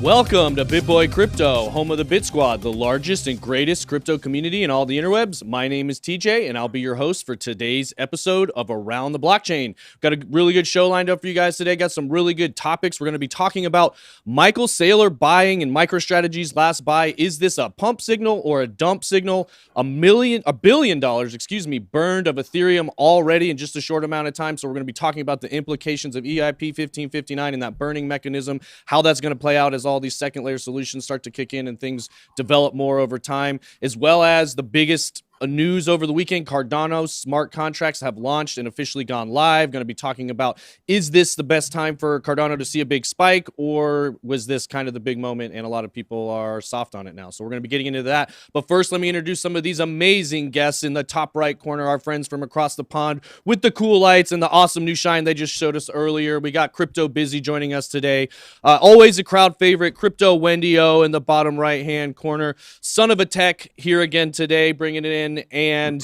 Welcome to BitBoy Crypto, home of the BitSquad, the largest and greatest crypto community in all the interwebs. My name is TJ, and I'll be your host for today's episode of Around the Blockchain. Got a really good show lined up for you guys today. Got some really good topics. We're going to be talking about Michael Saylor buying and Microstrategy's last buy. Is this a pump signal or a dump signal? $1 billion burned of Ethereum already in just a short amount of time. So we're going to be talking about the implications of EIP 1559 and that burning mechanism, how that's going to play out as all these second layer solutions start to kick in and things develop more over time, as well as the biggest news over the weekend. Cardano smart contracts have launched and officially gone live. Going to be talking about, is this the best time for Cardano to see a big spike, or was this kind of the big moment and a lot of people are soft on it now? So we're going to be getting into that. But first, let me introduce some of these amazing guests in the top right corner, our friends from across the pond with the cool lights and the awesome new shine they just showed us earlier. We got CryptoBusy joining us today. Always a crowd favorite, CryptoWendyO in the bottom right-hand corner. Son of a Tech here again today, bringing it in. And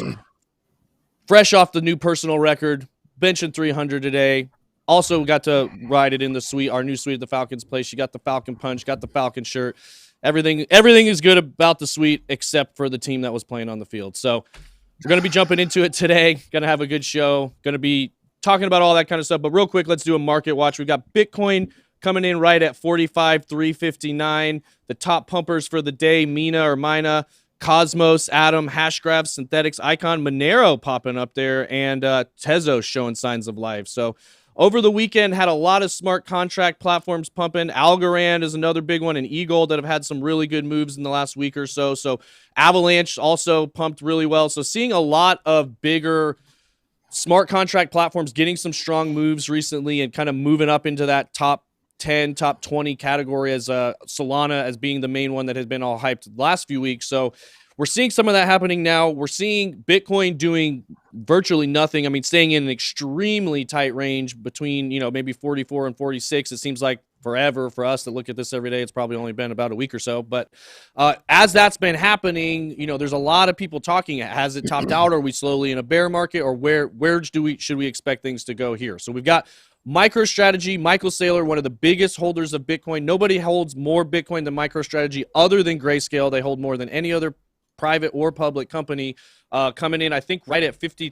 fresh off the new personal record, benching 300 today. Also got to ride it in the suite, our new suite at the Falcons place. You got the Falcon punch, got the Falcon shirt. Everything is good about the suite except for the team that was playing on the field. So we're going to be jumping into it today. Going to have a good show. Going to be talking about all that kind of stuff. But real quick, let's do a market watch. We've got Bitcoin coming in right at 45,359. The top pumpers for the day, Mina, Cosmos, Atom, Hashgraph, Synthetics, Icon, Monero popping up there, and Tezos showing signs of life. So over the weekend, had a lot of smart contract platforms pumping. Algorand is another big one, and Eagle that have had some really good moves in the last week or so. So Avalanche also pumped really well. So seeing a lot of bigger smart contract platforms getting some strong moves recently and kind of moving up into that top 10, top 20 category, as Solana as being the main one that has been all hyped the last few weeks. So we're seeing some of that happening now. We're seeing Bitcoin doing virtually nothing. I mean, staying in an extremely tight range between, maybe 44 and 46. It seems like forever for us that look at this every day. It's probably only been about a week or so. But as that's been happening, there's a lot of people talking. Has it topped out? Are we slowly in a bear market? Or where should we expect things to go here? So we've got Microstrategy, Michael Saylor, one of the biggest holders of Bitcoin. Nobody holds more Bitcoin than Microstrategy other than Grayscale. They hold more than any other private or public company, coming in, I think, right at 5,050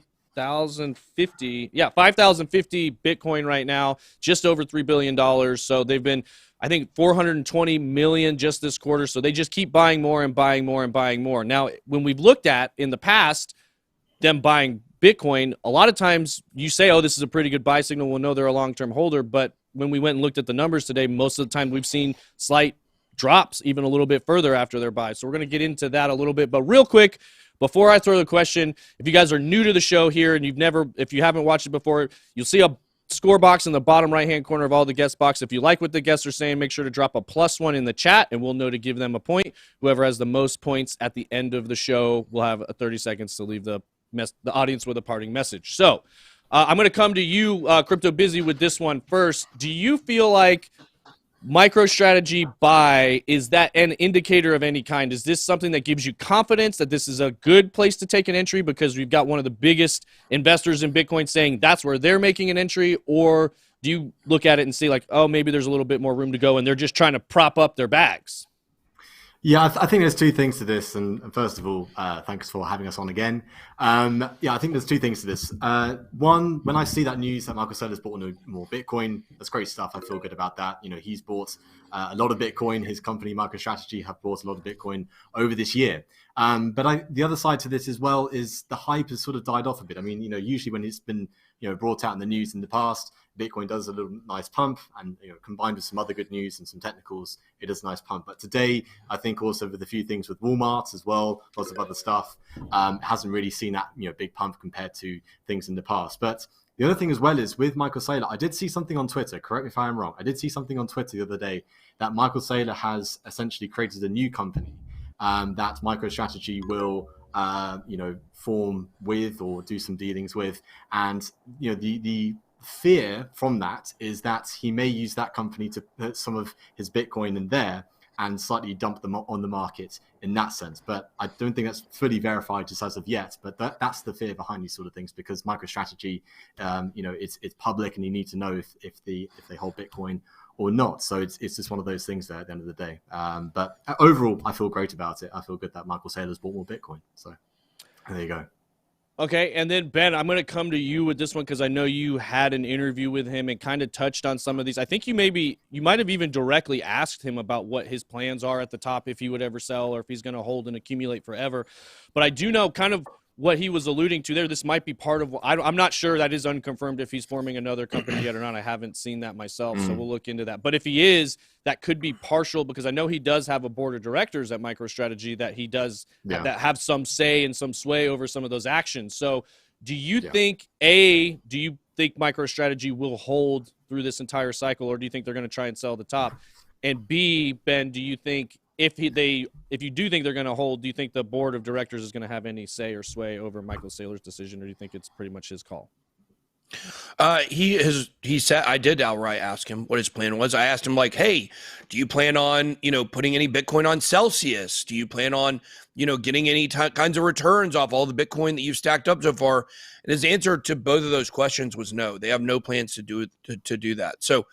Bitcoin right now, just over $3 billion. So they've been, I think, 420 million just this quarter. So they just keep buying more and buying more and buying more. Now, when we've looked at in the past, them buying Bitcoin, a lot of times you say, oh, this is a pretty good buy signal. We'll know they're a long-term holder. But when we went and looked at the numbers today, most of the time we've seen slight drops even a little bit further after their buy. So we're going to get into that a little bit. But real quick, before I throw the question, if you guys are new to the show here and if you haven't watched it before, you'll see a score box in the bottom right-hand corner of all the guest box. If you like what the guests are saying, make sure to drop a +1 in the chat, and we'll know to give them a point. Whoever has the most points at the end of the show will have 30 seconds to leave the audience with a parting message. So I'm going to come to you, CryptoBusy, with this one first. Do you feel like Microstrategy buy, is that an indicator of any kind? Is this something that gives you confidence that this is a good place to take an entry because we've got one of the biggest investors in Bitcoin saying that's where they're making an entry? Or do you look at it and see like, oh, maybe there's a little bit more room to go and they're just trying to prop up their bags? Yeah, I think there's two things to this. And first of all, thanks for having us on again. I think there's two things to this. One, when I see that news that Michael Saylor's bought more Bitcoin, that's great stuff. I feel good about that. He's bought a lot of Bitcoin. His company, MicroStrategy, have bought a lot of Bitcoin over this year. But the other side to this as well is the hype has sort of died off a bit. I mean, usually when it's been brought out in the news in the past, Bitcoin does a little nice pump, and combined with some other good news and some technicals, it does a nice pump. But today, I think also with a few things with Walmart as well, lots of other stuff, hasn't really seen that big pump compared to things in the past. But the other thing as well is with Michael Saylor, I did see something on Twitter. Correct me if I am wrong. I did see something on Twitter the other day that Michael Saylor has essentially created a new company that MicroStrategy will form with or do some dealings with, and the fear from that is that he may use that company to put some of his Bitcoin in there and slightly dump them on the market in that sense. But I don't think that's fully verified just as of yet. But that's the fear behind these sort of things, because MicroStrategy, it's public, and you need to know if they hold Bitcoin or not. So it's just one of those things there at the end of the day. But overall, I feel great about it. I feel good that Michael Saylor's bought more Bitcoin. So there you go. Okay, and then Ben, I'm going to come to you with this one because I know you had an interview with him and kind of touched on some of these. I think you might have even directly asked him about what his plans are at the top, if he would ever sell or if he's going to hold and accumulate forever. But I do know kind of what he was alluding to there. This might be part of, I'm not sure, that is unconfirmed if he's forming another company yet or not. I haven't seen that myself, so we'll look into that. But if he is, that could be partial, because I know he does have a board of directors at MicroStrategy that he does that have some say and some sway over some of those actions. So do you think, do you think MicroStrategy will hold through this entire cycle, or do you think they're going to try and sell the top? And B, Ben, do you think if you do think they're going to hold, do you think the board of directors is going to have any say or sway over Michael Saylor's decision, or do you think it's pretty much his call? He said, I did outright ask him what his plan was. I asked him, like, hey, do you plan on, putting any Bitcoin on Celsius? Do you plan on, getting any kinds of returns off all the Bitcoin that you've stacked up so far? And his answer to both of those questions was no. They have no plans to do that. So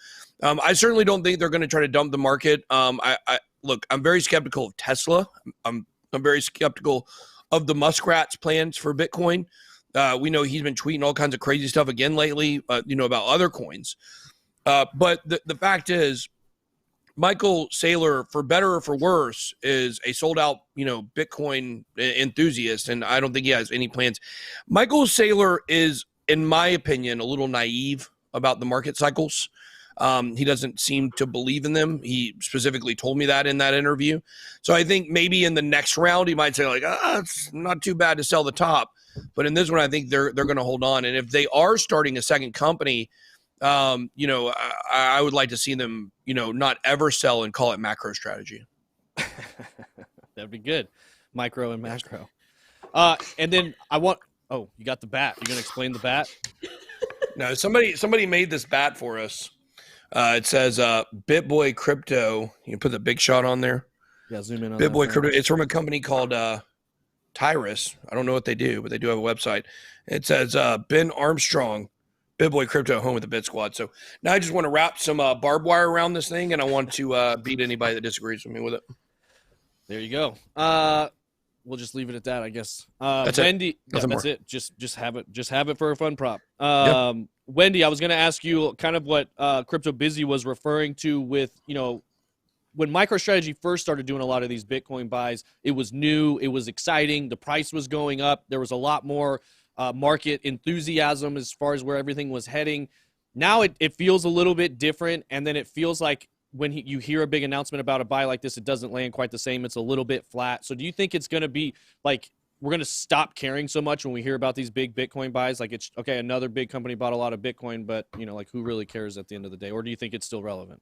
I certainly don't think they're going to try to dump the market. Look, I'm very skeptical of Tesla. I'm very skeptical of the Muskrat's plans for Bitcoin. We know he's been tweeting all kinds of crazy stuff again lately, about other coins. But the fact is, Michael Saylor, for better or for worse, is a sold out, Bitcoin enthusiast, and I don't think he has any plans. Michael Saylor is, in my opinion, a little naive about the market cycles. He doesn't seem to believe in them. He specifically told me that in that interview. So I think maybe in the next round, he might say, like, it's not too bad to sell the top. But in this one, I think they're going to hold on. And if they are starting a second company, I would like to see them, not ever sell and call it MacroStrategy. That'd be good. Micro and macro. And then you got the bat. You going to explain the bat? No, somebody made this bat for us. It says BitBoy Crypto. You can put the big shot on there. Yeah, zoom in on BitBoy Crypto. It's from a company called Tyrus. I don't know what they do, but they do have a website. It says Ben Armstrong, BitBoy Crypto, home of the BitSquad. So now I just want to wrap some barbed wire around this thing, and I want to beat anybody that disagrees with me with it. There you go. We'll just leave it at that, I guess. That's Wendy, it. That's it. Just have it for a fun prop. Wendy, I was going to ask you kind of what CryptoBusy was referring to with, when MicroStrategy first started doing a lot of these Bitcoin buys, it was new, it was exciting, the price was going up, there was a lot more market enthusiasm as far as where everything was heading. Now it feels a little bit different, and then it feels like when you hear a big announcement about a buy like this, it doesn't land quite the same. It's a little bit flat. So do you think it's going to be like we're going to stop caring so much when we hear about these big Bitcoin buys? Like, it's okay, another big company bought a lot of Bitcoin, but like, who really cares at the end of the day? Or do you think it's still relevant?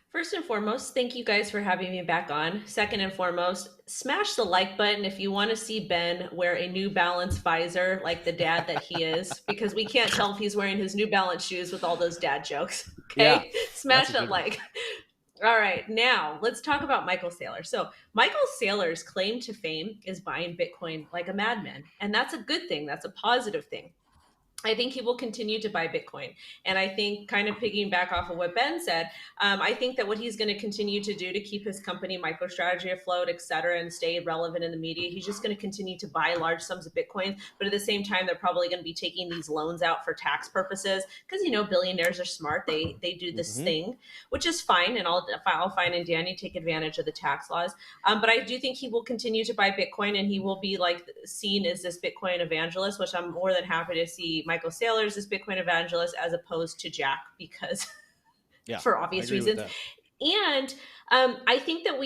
First and foremost, thank you guys for having me back on. Second and foremost, smash the like button if you want to see Ben wear a New Balance visor like the dad that he is, because we can't tell if he's wearing his New Balance shoes with all those dad jokes. Okay, yeah, smash that like. All right, now let's talk about Michael Saylor. So Michael Saylor's claim to fame is buying Bitcoin like a madman. And that's a good thing. That's a positive thing. I think he will continue to buy Bitcoin. And I think, kind of piggyback off of what Ben said, I think that what he's going to continue to do to keep his company MicroStrategy afloat, et cetera, and stay relevant in the media, he's just going to continue to buy large sums of Bitcoin. But at the same time, they're probably going to be taking these loans out for tax purposes because, billionaires are smart. They do this thing, which is fine. And I'll fine and Danny take advantage of the tax laws. But I do think he will continue to buy Bitcoin, and he will be seen as this Bitcoin evangelist, which I'm more than happy to see Michael Saylor's this Bitcoin evangelist as opposed to Jack, because for obvious reasons. And I think that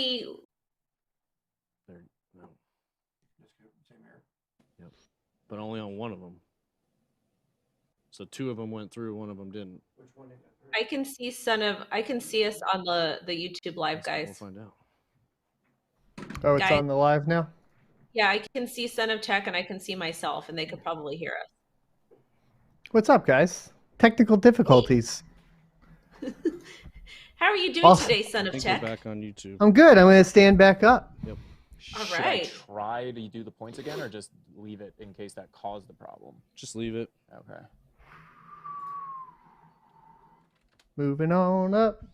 but only on one of them. So two of them went through, one of them didn't. Which one did I can see us on the YouTube live, guys. We'll find out. Oh, it's on the live now? Yeah, I can see Son of Tech and I can see myself, and they could probably hear us. What's up, guys? Technical difficulties. How are you doing Awesome. today, son I of think tech? we're back on YouTube. I'm good. I'm going to stand back up. Yep. All Should right. I try to do the points again or just leave it in case that caused the problem? Just leave it. Okay. Moving on up.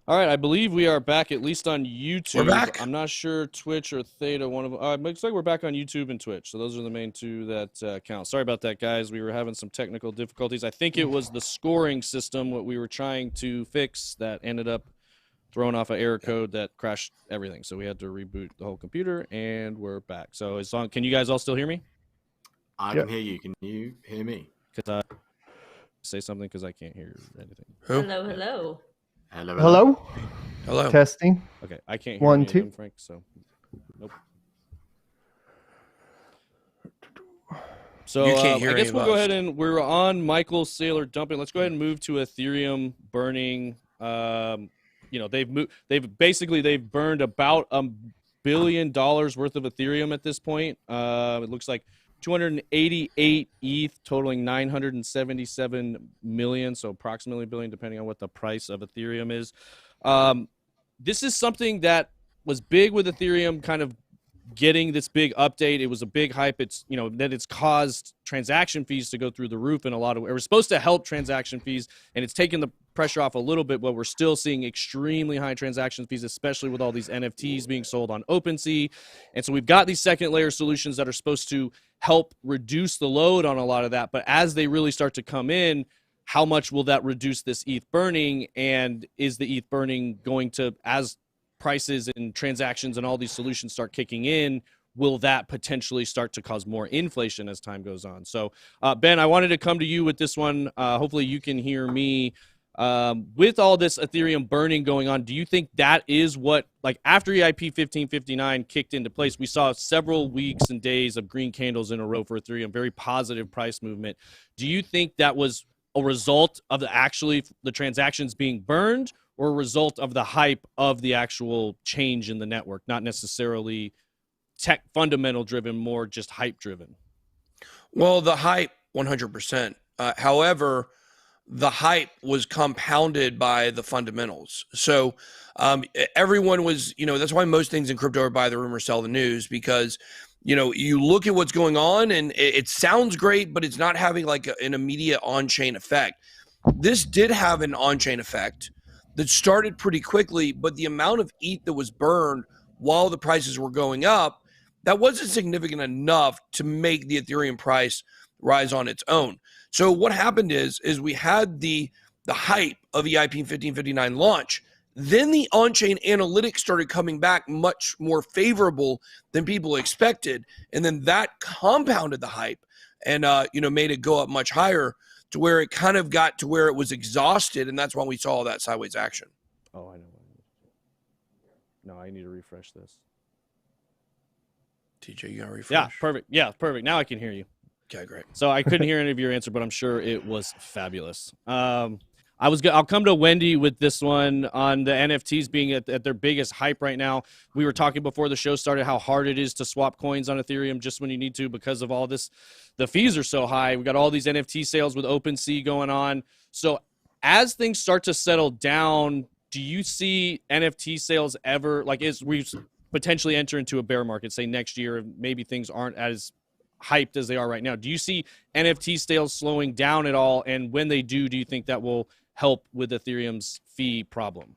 All right, I believe we are back at least on YouTube. We're back. I'm not sure Twitch or Theta, one of them. It looks like we're back on YouTube and Twitch. So those are the main two that count. Sorry about that, guys. We were having some technical difficulties. I think it was the scoring system, what we were trying to fix, that ended up throwing off an error code that crashed everything. So we had to reboot the whole computer, and we're back. So as long, can you guys all still hear me? I can hear you. Can you hear me? Because say something because I can't hear anything. Who? Hello, hello. Hello. Hello? Hello. Testing. Okay, I can't hear 1, any of 2. them, Frank. So nope. So You can't hear I guess any we'll of go us. ahead and we're on Michael Saylor dumping. Let's go ahead and move to Ethereum burning. They've burned about $1 billion worth of Ethereum at this point. It looks like 288 ETH totaling 977 million, so approximately a billion depending on what the price of Ethereum is. This is something that was big with Ethereum kind of getting this big update. It was a big hype. It's, that it's caused transaction fees to go through the roof in a lot of ways. It was supposed to help transaction fees, and it's taken the pressure off a little bit, but we're still seeing extremely high transaction fees, especially with all these NFTs being sold on OpenSea. And so we've got these second layer solutions that are supposed to help reduce the load on a lot of that. But as they really start to come in, how much will that reduce this ETH burning? And is the ETH burning going to, as prices and transactions and all these solutions start kicking in, will that potentially start to cause more inflation as time goes on? So, Ben, I wanted to come to you with this one. Hopefully you can hear me. With all this Ethereum burning going on, do you think that is what, like after EIP 1559 kicked into place, we saw several weeks and days of green candles in a row for Ethereum, very positive price movement. Do you think that was a result of the transactions being burned, or a result of the hype of the actual change in the network, not necessarily tech fundamental driven, more just hype driven? Well, the hype, 100%. However, the hype was compounded by the fundamentals. So everyone was, that's why most things in crypto are buy the rumor, sell the news, because, you look at what's going on and it sounds great, but it's not having like an immediate on-chain effect. This did have an on-chain effect that started pretty quickly, but the amount of ETH that was burned while the prices were going up, that wasn't significant enough to make the Ethereum price rise on its own. So what happened is we had the hype of EIP 1559 launch. Then the on-chain analytics started coming back much more favorable than people expected. And then that compounded the hype and, made it go up much higher, to where it kind of got to where it was exhausted, and that's when we saw all that sideways action. Oh, I know. No, I need to refresh this. TJ, you got to refresh? Yeah, perfect. Yeah, perfect. Now I can hear you. Okay, great. So I couldn't hear any of your answer, but I'm sure it was fabulous. I'll come to Wendy with this one on the NFTs being at their biggest hype right now. We were talking before the show started how hard it is to swap coins on Ethereum just when you need to because of all this. The fees are so high. We got all these NFT sales with OpenSea going on. So as things start to settle down, do you see NFT sales ever, we potentially enter into a bear market, say next year, maybe things aren't as hyped as they are right now? Do you see NFT sales slowing down at all? And when they do you think that will help with Ethereum's fee problem?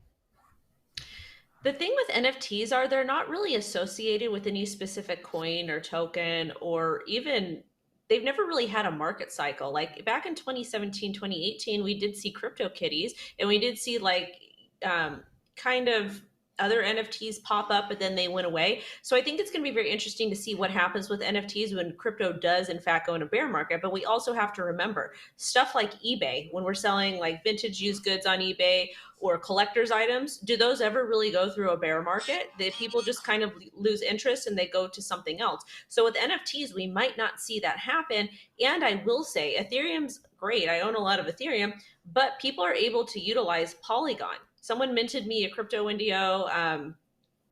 The thing with NFTs are they're not really associated with any specific coin or token, or even they've never really had a market cycle. Like back in 2017, 2018, we did see crypto kitties, and we did see kind of other NFTs pop up, but then they went away. So I think it's going to be very interesting to see what happens with NFTs when crypto does in fact go in a bear market. But we also have to remember stuff like eBay, when we're selling like vintage used goods on eBay or collector's items, do those ever really go through a bear market? The people just kind of lose interest and they go to something else. So with NFTs, we might not see that happen. And I will say Ethereum's great. I own a lot of Ethereum, but people are able to utilize Polygon. Someone minted me a CryptoWendyO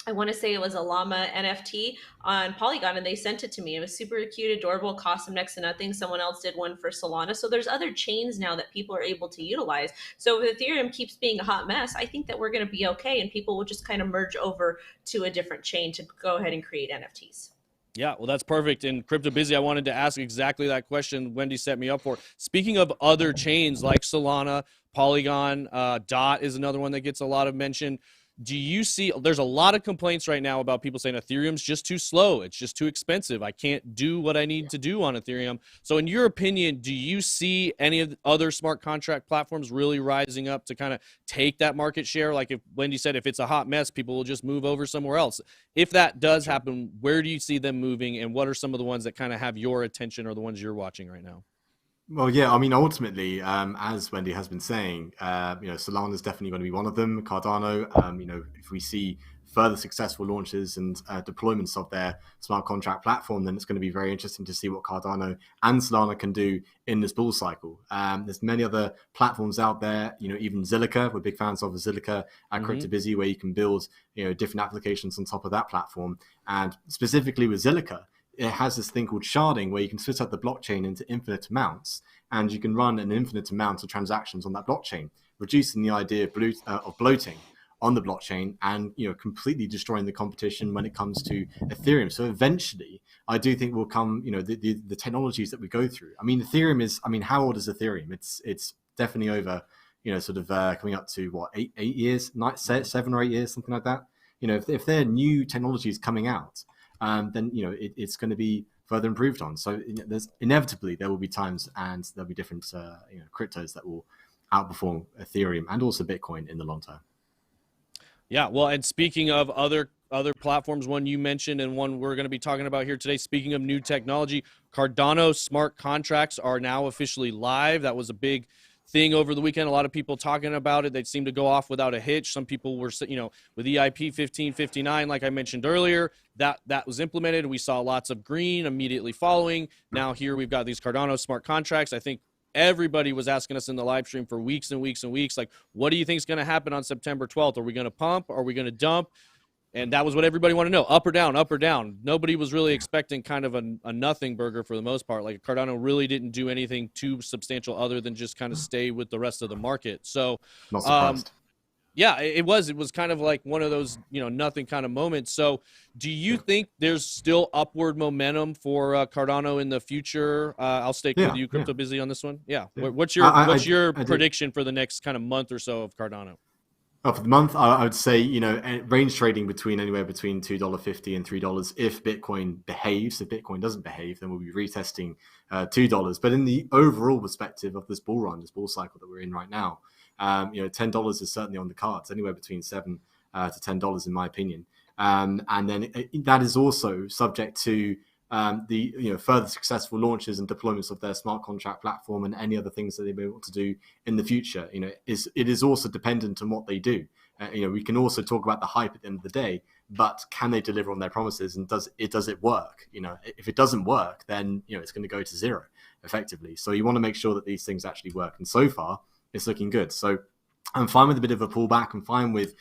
I want to say it was a llama NFT on Polygon, and they sent it to me. It was super cute, adorable, cost them next to nothing. Someone else did one for Solana. So there's other chains now that people are able to utilize. So if Ethereum keeps being a hot mess, I think that we're going to be okay, and people will just kind of merge over to a different chain to go ahead and create NFTs. Yeah, well, that's perfect. And CryptoBusy, I wanted to ask exactly that question Wendy set me up for. Speaking of other chains like Solana, Polygon, DOT is another one that gets a lot of mention. Do you see, there's a lot of complaints right now about people saying Ethereum's just too slow. It's just too expensive. I can't do what I need to do on Ethereum. So in your opinion, do you see any of the other smart contract platforms really rising up to kind of take that market share? Like if Wendy said, if it's a hot mess, people will just move over somewhere else. If that does happen, where do you see them moving? And what are some of the ones that kind of have your attention or the ones you're watching right now? Well, yeah, I mean, ultimately, as Wendy has been saying, Solana is definitely going to be one of them. Cardano, if we see further successful launches and deployments of their smart contract platform, then it's going to be very interesting to see what Cardano and Solana can do in this bull cycle. There's many other platforms out there, even Zilliqa. We're big fans of Zilliqa at CryptoBusy, where you can build, different applications on top of that platform. And specifically with Zilliqa, it has this thing called sharding where you can split up the blockchain into infinite amounts, and you can run an infinite amount of transactions on that blockchain, reducing the idea of bloating on the blockchain and completely destroying the competition when it comes to Ethereum. So eventually, I do think will come the technologies that we go through. I mean, Ethereum is, how old is Ethereum? It's definitely over coming up to what, 8 years, 7 or 8 years, something like that. If there are new technologies coming out, then it's going to be further improved on. So there's inevitably there will be times and there'll be different cryptos that will outperform Ethereum and also Bitcoin in the long term. Yeah, well, and speaking of other platforms, one you mentioned and one we're going to be talking about here today, speaking of new technology, Cardano smart contracts are now officially live. That was a big thing over the weekend. A lot of people talking about it. They seem to go off without a hitch. Some people were, with EIP 1559, like I mentioned earlier, that was implemented. We saw lots of green immediately following. Now here we've got these Cardano smart contracts. I think everybody was asking us in the live stream for weeks and weeks and weeks, like, what do you think is going to happen on September 12th? Are we going to pump? Are we going to dump? And that was what everybody wanted to know, up or down, up or down. Nobody was really expecting kind of a nothing burger for the most part. Like Cardano really didn't do anything too substantial other than just kind of stay with the rest of the market. So, not surprised. Yeah, it was kind of like one of those, nothing kind of moments. So do you think there's still upward momentum for Cardano in the future? I'll stick with you, CryptoBusy, on this one. Yeah. What's your prediction for the next kind of month or so of Cardano? Oh, for the month, I would say, range trading anywhere between $2.50 and $3 if Bitcoin behaves. If Bitcoin doesn't behave, then we'll be retesting $2. But in the overall perspective of this bull run, this bull cycle that we're in right now, $10 is certainly on the cards, anywhere between $7 to $10 in my opinion. And then that is also subject to the further successful launches and deployments of their smart contract platform and any other things that they may want to do in the future. It is also dependent on what they do. We can also talk about the hype at the end of the day, but can they deliver on their promises, and does it work? If it doesn't work, then it's going to go to zero effectively. So you want to make sure that these things actually work, and so far it's looking good. So I'm fine with a bit of a pullback. I'm fine with,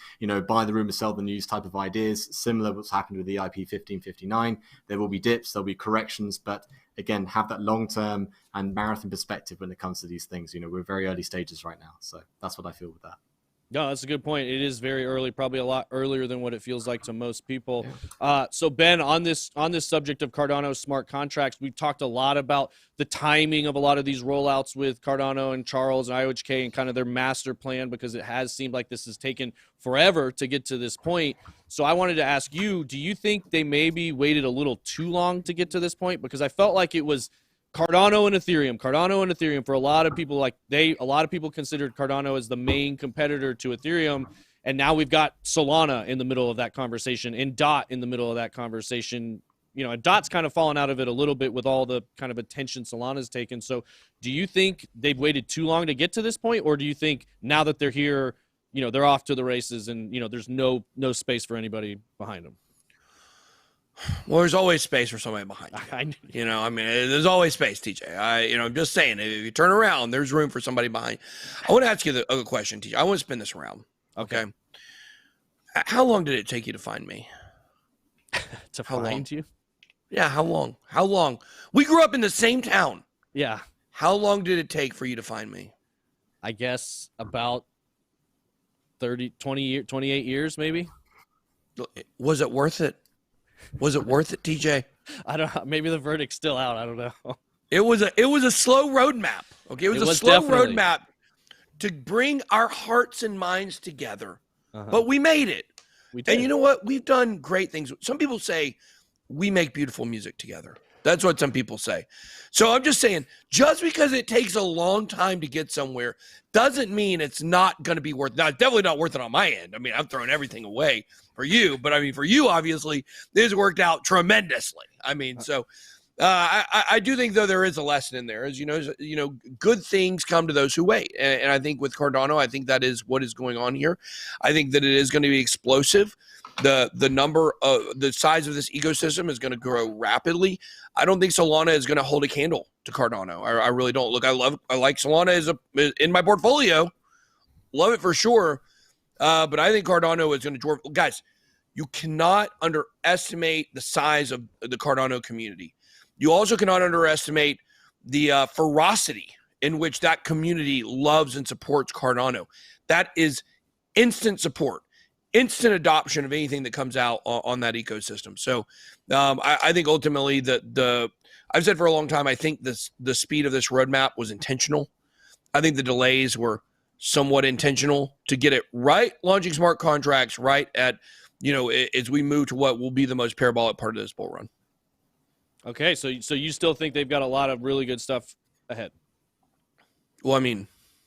buy the rumor, sell the news type of ideas, similar to what's happened with the EIP 1559. There will be dips, there'll be corrections, but again, have that long-term and marathon perspective when it comes to these things. We're very early stages right now. So that's what I feel with that. No, that's a good point. It is very early, probably a lot earlier than what it feels like to most people. So Ben, on this subject of Cardano smart contracts, we've talked a lot about the timing of a lot of these rollouts with Cardano and Charles and IOHK and kind of their master plan, because it has seemed like this has taken forever to get to this point. So I wanted to ask you, do you think they maybe waited a little too long to get to this point? Because I felt like it was Cardano and Ethereum for a lot of people. A lot of people considered Cardano as the main competitor to Ethereum, and now we've got Solana in the middle of that conversation and DOT in the middle of that conversation. And DOT's kind of fallen out of it a little bit with all the kind of attention Solana's taken. So do you think they've waited too long to get to this point, or do you think now that they're here, they're off to the races and there's no space for anybody behind them? Well, there's always space for somebody behind you. There's always space, TJ. I'm just saying, if you turn around, there's room for somebody behind. I want to ask you a question, TJ. I want to spin this around. Okay. How long did it take you to find me? To How long? find you? Yeah, how long? How long? We grew up in the same town. Yeah, How long did it take for you to find me? I guess about 28 years, maybe. Was it worth it? Was it worth it, TJ? I don't know. Maybe the verdict's still out. I don't know. It was a slow roadmap. Okay, it was a slow definitely. roadmap to bring our hearts and minds together. Uh-huh. But we made it. We did. And you know what? We've done great things. Some people say we make beautiful music together. That's what some people say. So I'm just saying, just because it takes a long time to get somewhere doesn't mean it's not going to be worth it. Now, it's definitely not worth it on my end. I mean, I'm throwing everything away for you. But I mean, for you, obviously, this worked out tremendously. I mean, so I do think, though, there is a lesson in there. As you know, good things come to those who wait. And I think with Cardano, I think that is what is going on here. I think that it is going to be explosive. The size of this ecosystem is going to grow rapidly. I don't think Solana is going to hold a candle to Cardano. I really don't. Look, I like Solana as in my portfolio. Love it for sure. But I think Cardano is going to dwarf. Guys, you cannot underestimate the size of the Cardano community. You also cannot underestimate the ferocity in which that community loves and supports Cardano. That is instant support. Instant adoption of anything that comes out on that ecosystem. So I think ultimately I've said for a long time, I think the speed of this roadmap was intentional. I think the delays were somewhat intentional to get it right, launching smart contracts right at, as we move to what will be the most parabolic part of this bull run. Okay, so you still think they've got a lot of really good stuff ahead? Well, I mean,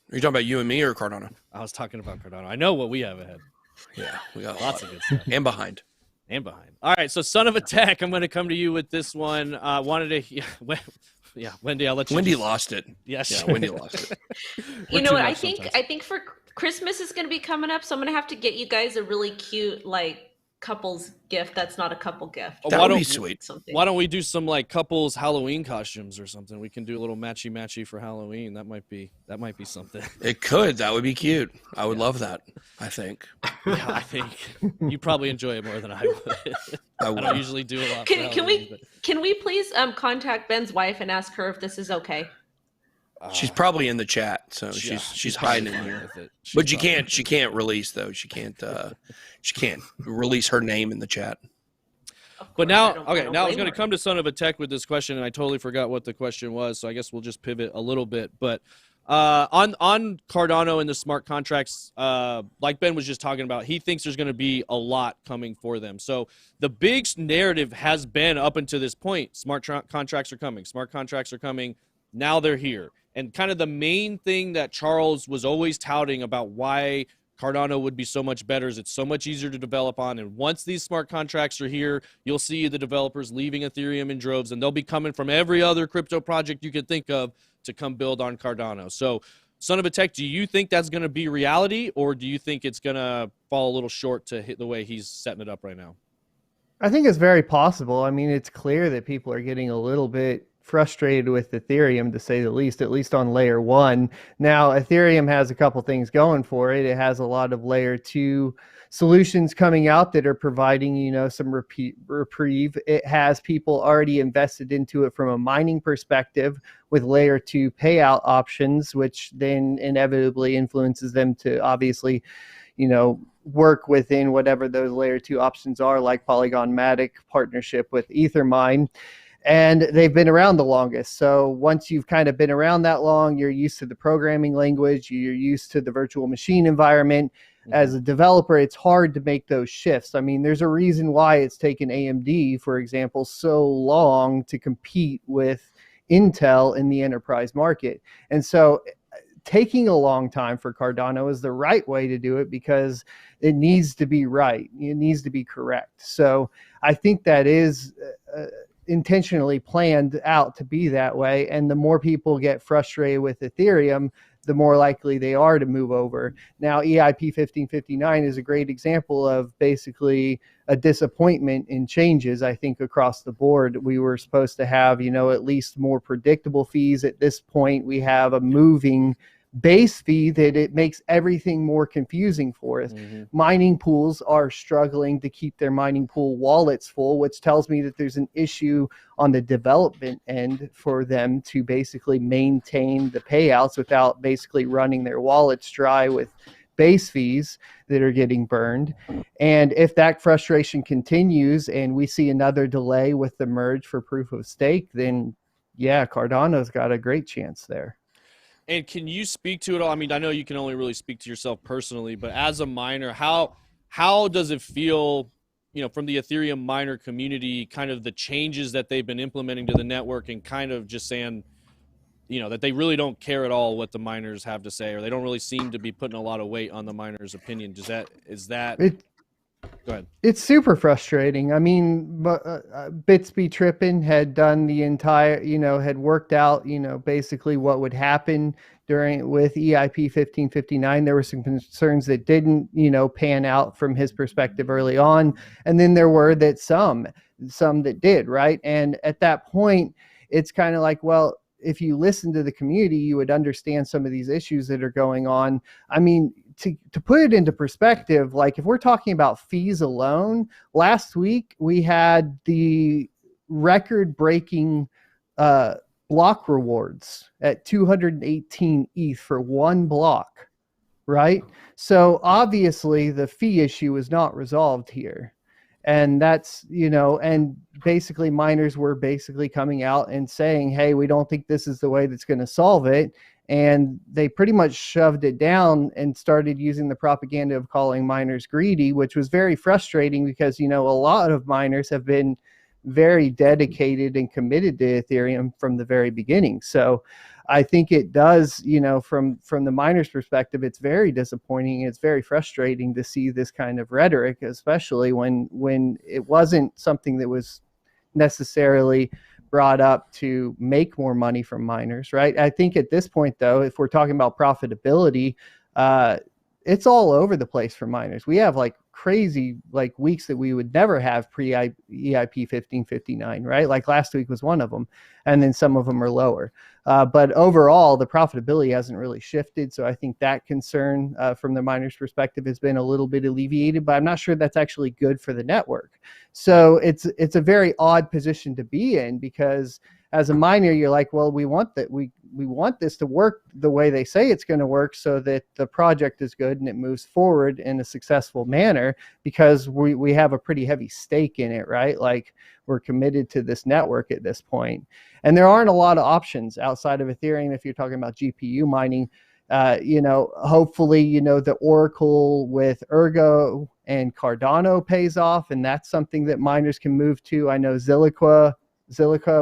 are you talking about you and me or Cardano? I was talking about Cardano. I know what we have ahead. Yeah, we got Lots of good stuff. and behind. All right, so Son of a Tech, I'm going to come to you with this one. Wendy, I'll let you. Wendy lost it. Yes. Yeah, Wendy lost it. You know what? I think for Christmas is going to be coming up, so I'm going to have to get you guys a really cute couples gift. That's not a couple gift. That would be sweet. Something. Why don't we do some couples Halloween costumes or something? We can do a little matchy for Halloween. That might be something. It could. That would be cute. I would love that. I think. Yeah, I think you probably enjoy it more than I would. I don't usually do a lot. Can we please contact Ben's wife and ask her if this is okay? She's probably in the chat, so she's hiding in here. But she can't release though. She can't release her name in the chat. But now I was going to come to Son of a Tech with this question, and I totally forgot what the question was. So I guess we'll just pivot a little bit. But on Cardano and the smart contracts, like Ben was just talking about, he thinks there's going to be a lot coming for them. So the big narrative has been up until this point: smart contracts are coming. Smart contracts are coming. Now they're here. And kind of the main thing that Charles was always touting about why Cardano would be so much better is it's so much easier to develop on. And once these smart contracts are here, you'll see the developers leaving Ethereum in droves, and they'll be coming from every other crypto project you could think of to come build on Cardano. So, Son of a Tech, do you think that's going to be reality, or do you think it's going to fall a little short to hit the way he's setting it up right now? I think it's very possible. I mean, it's clear that people are getting a little bit frustrated with Ethereum, to say the least, at least on layer 1. Now, Ethereum has a couple things going for it. It has a lot of layer 2 solutions coming out that are providing, some reprieve. It has people already invested into it from a mining perspective with layer 2 payout options, which then inevitably influences them to obviously, work within whatever those layer 2 options are, like Polygon Matic partnership with Ethermine. And they've been around the longest. So once you've kind of been around that long, you're used to the programming language, you're used to the virtual machine environment. As a developer, it's hard to make those shifts. I mean, there's a reason why it's taken AMD, for example, so long to compete with Intel in the enterprise market. And so taking a long time for Cardano is the right way to do it, because it needs to be right. It needs to be correct. So I think that is intentionally planned out to be that way. And the more people get frustrated with Ethereum, the more likely they are to move over. Now, EIP 1559 is a great example of basically a disappointment in changes, I think, across the board. We were supposed to have, at least more predictable fees. At this point, we have a moving base fee that it makes everything more confusing for us. Mining pools are struggling to keep their mining pool wallets full, which tells me that there's an issue on the development end for them to basically maintain the payouts without basically running their wallets dry with base fees that are getting burned. And if that frustration continues and we see another delay with the merge for proof of stake, then yeah, Cardano's got a great chance there. And can you speak to it all? I mean, I know you can only really speak to yourself personally, but as a miner, how does it feel, from the Ethereum miner community, kind of the changes that they've been implementing to the network and kind of just saying, that they really don't care at all what the miners have to say, or they don't really seem to be putting a lot of weight on the miners' opinion. Is that Go ahead. It's super frustrating. I mean, Bitsby Trippin had done the entire, had worked out, basically what would happen with EIP 1559. There were some concerns that didn't, pan out from his perspective early on. And then there were some that did, right? And at that point, it's kind of like, well, if you listen to the community, you would understand some of these issues that are going on. I mean, to put it into perspective, like if we're talking about fees alone, last week we had the record-breaking block rewards at 218 ETH for one block, right? So obviously the fee issue is not resolved here. And that's, and basically miners were basically coming out and saying, hey, we don't think this is the way that's going to solve it. And they pretty much shoved it down and started using the propaganda of calling miners greedy, which was very frustrating because, a lot of miners have been very dedicated and committed to Ethereum from the very beginning. So I think it does, from the miners' perspective, it's very disappointing. It's very frustrating to see this kind of rhetoric, especially when it wasn't something that was necessarily brought up to make more money from miners, right? I think at this point, though, if we're talking about profitability, it's all over the place for miners. We have crazy weeks that we would never have pre-EIP 1559, right? Like last week was one of them, and then some of them are lower. But overall, the profitability hasn't really shifted. So I think that concern from the miners' perspective has been a little bit alleviated, but I'm not sure that's actually good for the network. So it's a very odd position to be in because as a miner, you're like, well, we want that we want this to work the way they say it's going to work so that the project is good and it moves forward in a successful manner because we have a pretty heavy stake in it, right? Like we're committed to this network at this point. And there aren't a lot of options outside of Ethereum if you're talking about GPU mining. Hopefully, the Oracle with Ergo and Cardano pays off, and that's something that miners can move to. I know Zilliqa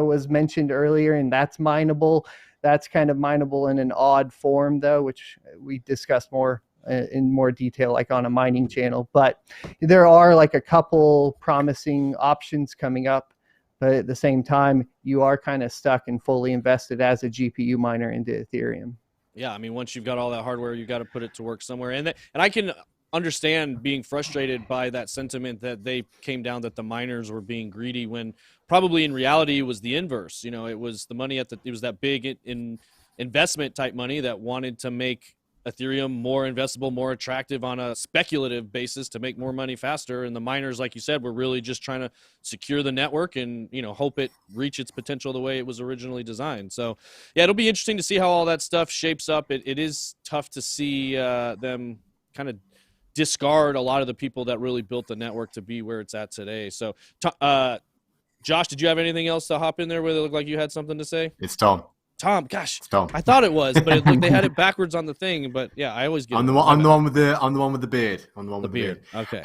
was mentioned earlier, and that's mineable. That's kind of mineable in an odd form, though, which we discussed more in more detail, like on a mining channel. But there are a couple promising options coming up. But at the same time, you are kind of stuck and fully invested as a GPU miner into Ethereum. Yeah, I mean, once you've got all that hardware, you got to put it to work somewhere. And I can understand being frustrated by that sentiment that they came down that the miners were being greedy when probably in reality it was the inverse. It was the money it was that big investment type money that wanted to make Ethereum more investable, more attractive on a speculative basis to make more money faster. And the miners, like you said, were really just trying to secure the network and, hope it reach its potential the way it was originally designed. So yeah, it'll be interesting to see how all that stuff shapes up. It is tough to see them kind of discard a lot of the people that really built the network to be where it's at today. So Josh, did you have anything else to hop in there where it looked like you had something to say? It's Tom. Tom, gosh, Tom. I thought it was, but they had it backwards on the thing. But yeah, I always get. I'm the one with the beard. I'm the one with the beard. Okay.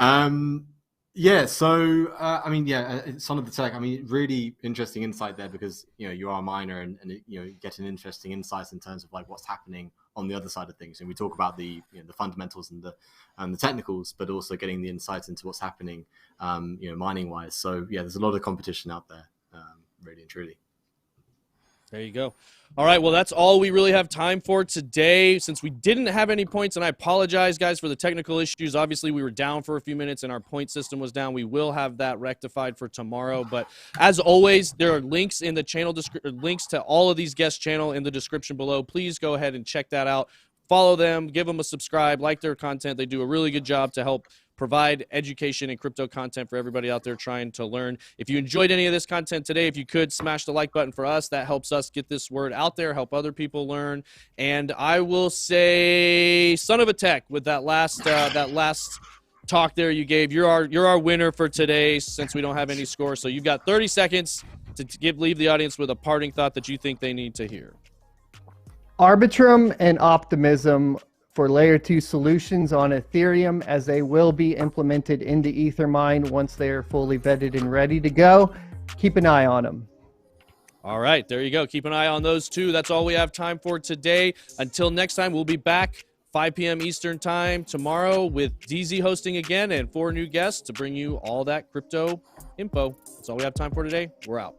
Yeah. So I mean, yeah, Son of the Tech. I mean, really interesting insight there because you are a miner and you get an interesting insight in terms of what's happening on the other side of things. And we talk about the the fundamentals and the technicals, but also getting the insights into what's happening, mining wise. So yeah, there's a lot of competition out there, really and truly. There you go. All right, well, that's all we really have time for today. Since we didn't have any points, and I apologize, guys, for the technical issues. Obviously, we were down for a few minutes, and our point system was down. We will have that rectified for tomorrow. But as always, there are links in the channel, links to all of these guest channel in the description below. Please go ahead and check that out. follow them, give them a subscribe, like their content. They do a really good job to help provide education and crypto content for everybody out there trying to learn. If you enjoyed any of this content today, if you could smash the like button for us, that helps us get this word out there, help other people learn. And I will say, son of a tech, with that last talk there you gave. You're our winner for today, since we don't have any score. So you've got 30 seconds to leave the audience with a parting thought that you think they need to hear. Arbitrum and optimism for layer 2 solutions on Ethereum, as they will be implemented into Ethermine once they are fully vetted and ready to go. Keep an eye on them. All right, there you go. Keep an eye on those two. That's all we have time for today. Until next time, we'll be back 5 p.m. Eastern time tomorrow with DZ hosting again and 4 new guests to bring you all that crypto info. That's all we have time for today. We're out.